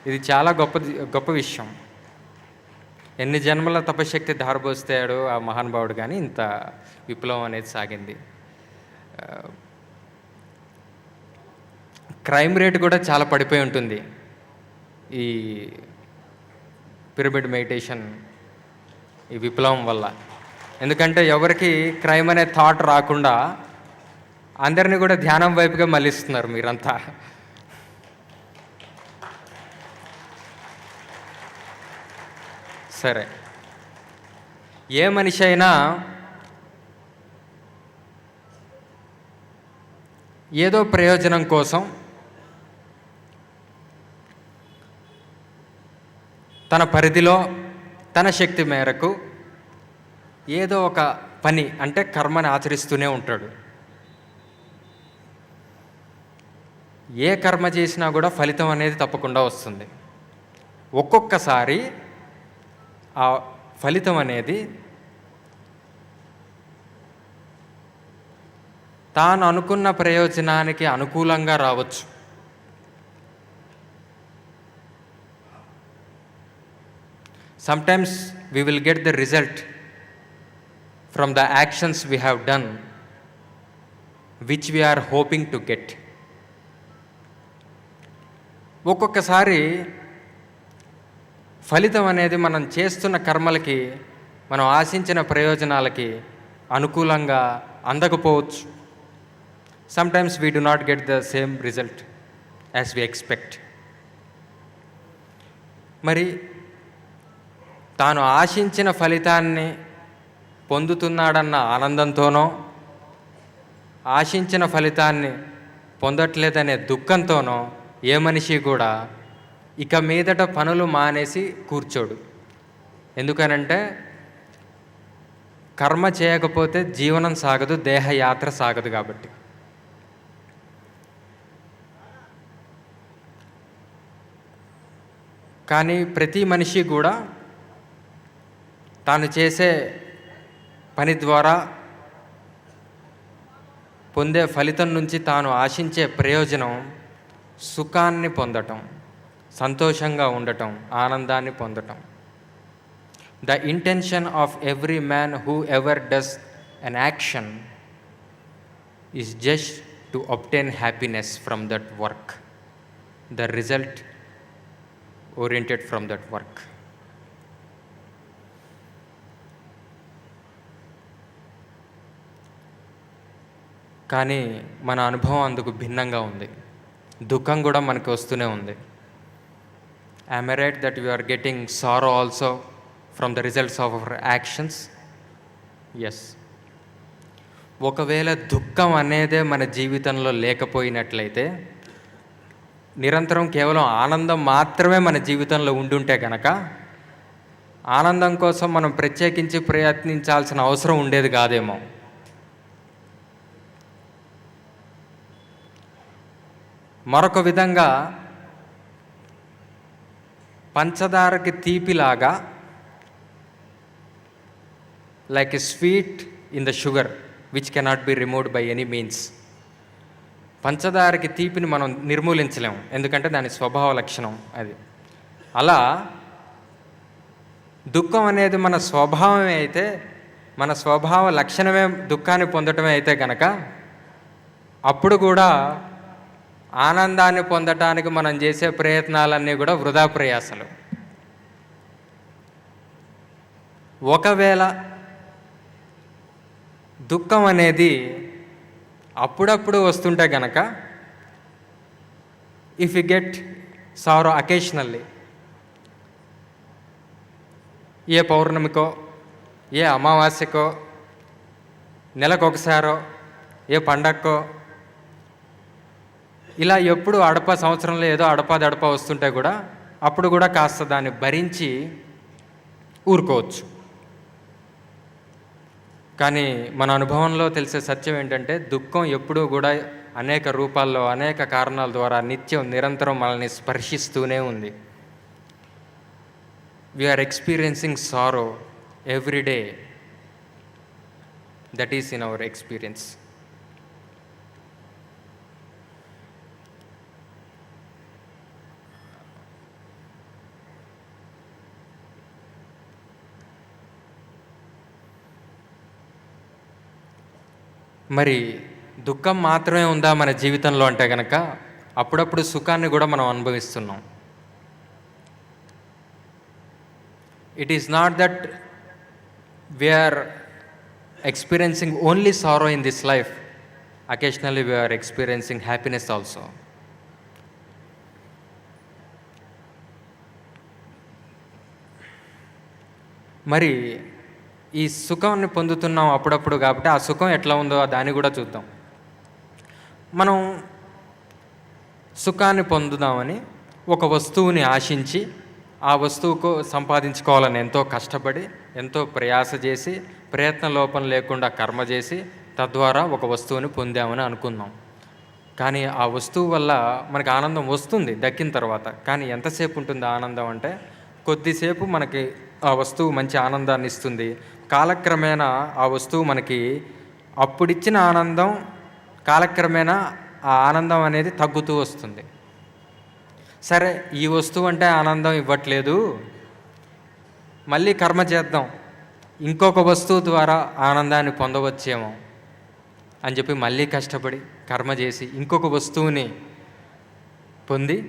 ఇది చాలా గొప్ప విషయం. ఎన్ని జన్మల తపశ్శక్తి ధారపోస్తాడు ఆ మహానుభావుడు గానీ, ఇంత విప్లవం అనేది సాగింది. ఆహ్, క్రైమ్ రేట్ కూడా చాలా పడిపోయి ఉంటుంది. ఈ పిరమిడ్ మెడిటేషన్, ఈ విప్లవం వల్ల. ఎందుకంటే ఎవరికీ క్రైమ్ అనే థాట్ రాకుండా అందరిని కూడా ధ్యానం వైపుగా మళ్ళిస్తున్నారు మీరంతా. సరే. ఏ మనిషి అయినా ఏదో ప్రయోజనం కోసం తన పరిధిలో, తన శక్తి మేరకు ఏదో ఒక పని అంటే కర్మని ఆచరిస్తూనే ఉంటాడు. ఏ కర్మ చేసినా కూడా ఫలితం అనేది తప్పకుండా వస్తుంది. ఒక్కొక్కసారి ఆ ఫలితం అనేది తాను అనుకున్న ప్రయోజనానికి అనుకూలంగా రావచ్చు. Sometimes we will get the result from the actions we have done, which we are hoping to get. ఒక్కొక్కసారి ఫలితం అనేది మనం చేస్తున్న కర్మలకి, మనం ఆశించిన ప్రయోజనాలకి అనుకూలంగా అందకపోవచ్చు. Sometimes we do not get the same result as we expect. మరి తాను ఆశించిన ఫలితాన్ని పొందుతున్నాడన్న ఆనందంతోనో, ఆశించిన ఫలితాన్ని పొందట్లేదనే దుఃఖంతోనో ఏ మనిషి కూడా ఇక మీదట పనులు మానేసి కూర్చోడు. ఎందుకనంటే కర్మ చేయకపోతే జీవనం సాగదు, దేహయాత్ర సాగదు కాబట్టి. కానీ ప్రతి మనిషి కూడా తాను చేసే పని ద్వారా పొందే ఫలితం నుంచి తాను ఆశించే ప్రయోజనం సుఖాన్ని పొందటం, సంతోషంగా ఉండటం, ఆనందాన్ని పొందటం. The intention of every man who ever does an action is just to obtain happiness from that work, the result oriented from that work. కానీ మన అనుభవం అందుకు భిన్నంగా ఉంది. దుఃఖం కూడా మనకు వస్తూనే ఉంది. Am I right that we are getting sorrow also from the results of our actions? Yes. ఒకవేళ దుఃఖం అనేదే మన జీవితంలో లేకపోయినట్లయితే, నిరంతరం కేవలం ఆనందం మాత్రమే మన జీవితంలో ఉండుంటే కనుక, ఆనందం కోసం మనం ప్రత్యేకించి ప్రయత్నించాల్సిన అవసరం ఉండేది కాదేమో. మరొక విధంగా పంచదారకి తీపిలాగా, like a sweet in the sugar which cannot be removed by any means. పంచదారకి తీపిని మనం నిర్మూలించలేము, ఎందుకంటే దాని స్వభావ లక్షణం అది. అలా దుఃఖం అనేది మన స్వభావమే అయితే, మన స్వభావ లక్షణమే దుఃఖాన్ని పొందటమే అయితే కనుక, అప్పుడు కూడా ఆనందాన్ని పొందటానికి మనం చేసే ప్రయత్నాలన్నీ కూడా వృధా ప్రయాసలు. ఒకవేళ దుఃఖం అనేది అప్పుడప్పుడు వస్తుంటే గనక, if you get sorrow occasionally, ఏ పౌర్ణమికో, ఏ అమావాస్యకో, నెలకొకసారో, ఏ పండక్కో, ఇలా ఎప్పుడు సంవత్సరంలో ఏదో అడపా వస్తుంటే కూడా అప్పుడు కూడా కాస్త దాన్ని భరించి ఊరుకోవచ్చు. కానీ మన అనుభవంలో తెలిసే సత్యం ఏంటంటే, దుఃఖం ఎప్పుడూ కూడా అనేక రూపాల్లో, అనేక కారణాల ద్వారా నిత్యం నిరంతరం మనల్ని స్పర్శిస్తూనే ఉంది. We're experiencing sorrow every day. That is in our experience. మరి దుఃఖం మాత్రమే ఉందా మన జీవితంలో అంటే గనక అప్పుడప్పుడు సుఖాన్ని కూడా మనం అనుభవిస్తున్నాం. It is not that we are experiencing only sorrow in this life, occasionally we are experiencing happiness also. మరి ఈ సుఖాన్ని పొందుతున్నాం అప్పుడప్పుడు కాబట్టి ఆ సుఖం ఎట్లా ఉందో దాన్ని కూడా చూద్దాం. మనం సుఖాన్ని పొందుదామని ఒక వస్తువుని ఆశించి ఆ వస్తువుకు సంపాదించుకోవాలని ఎంతో కష్టపడి ఎంతో ప్రయాస చేసి ప్రయత్న లోపం లేకుండా కర్మ చేసి తద్వారా ఒక వస్తువుని పొందామని అనుకుందాం. కానీ ఆ వస్తువు వల్ల మనకు ఆనందం వస్తుంది దక్కిన తర్వాత. కానీ ఎంతసేపు ఉంటుంది ఆనందం అంటే కొద్దిసేపు మనకి ఆ వస్తువు మంచి ఆనందాన్ని ఇస్తుంది. కాలక్రమేణా ఆ వస్తువు మనకి అప్పుడిచ్చిన ఆనందం కాలక్రమేణా ఆ ఆనందం అనేది తగ్గుతూ వస్తుంది. సరే, ఈ వస్తువు అంటే ఆనందం ఇవ్వట్లేదు, మళ్ళీ కర్మ చేద్దాం, ఇంకొక వస్తువు ద్వారా ఆనందాన్ని పొందవచ్చేమో అని చెప్పి మళ్ళీ కష్టపడి కర్మ చేసి ఇంకొక వస్తువుని పొంది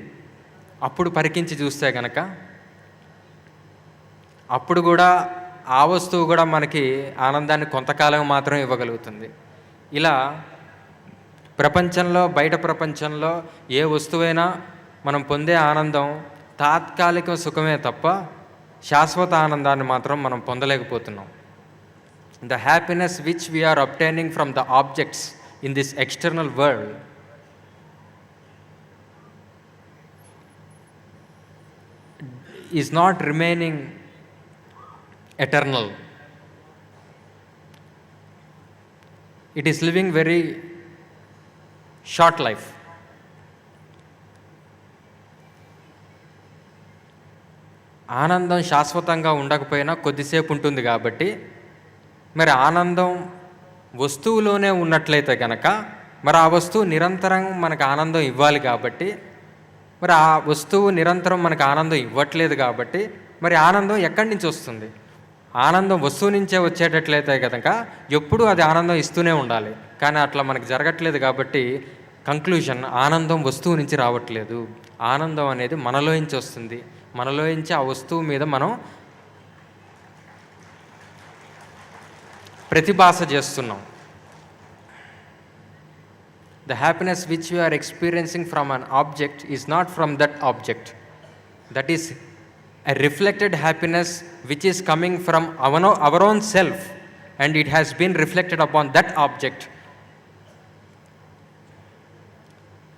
అప్పుడు పరికించి చూస్తే కనుక అప్పుడు కూడా ఆ వస్తువు కూడా మనకి ఆనందాన్ని కొంతకాలం మాత్రం ఇవ్వగలుగుతుంది. ఇలా ప్రపంచంలో బయట ప్రపంచంలో ఏ వస్తువైనా మనం పొందే ఆనందం తాత్కాలిక సుఖమే తప్ప శాశ్వత ఆనందాన్ని మాత్రం మనం పొందలేకపోతున్నాం. The happiness which we are obtaining from the objects in this external world is not remaining eternal. It is living very short life. ఆనందం శాశ్వతంగా ఉండకపోయినా కొద్దిసేపు ఉంటుంది కాబట్టి మరి ఆనందం వస్తువులోనే ఉన్నట్లయితే కనుక మరి ఆ వస్తువు నిరంతరం మనకు ఆనందం ఇవ్వాలి కాబట్టి మరి ఆ వస్తువు నిరంతరం మనకు ఆనందం ఇవ్వట్లేదు కాబట్టి మరి ఆనందం ఎక్కడి నుంచి వస్తుంది? ఆనందం వస్తువు నుంచే వచ్చేటట్లయితే కనుక ఎప్పుడూ అది ఆనందం ఇస్తూనే ఉండాలి. కానీ అట్లా మనకు జరగట్లేదు కాబట్టి కంక్లూషన్, ఆనందం వస్తువు నుంచి రావట్లేదు, ఆనందం అనేది మనలోంచి వస్తుంది. మనలోంచి ఆ వస్తువు మీద మనం ప్రతిభాస చేస్తున్నాం. The happiness which we are experiencing from an object is not from that object. That is a reflected happiness which is coming from our own self, and it has been reflected upon that object.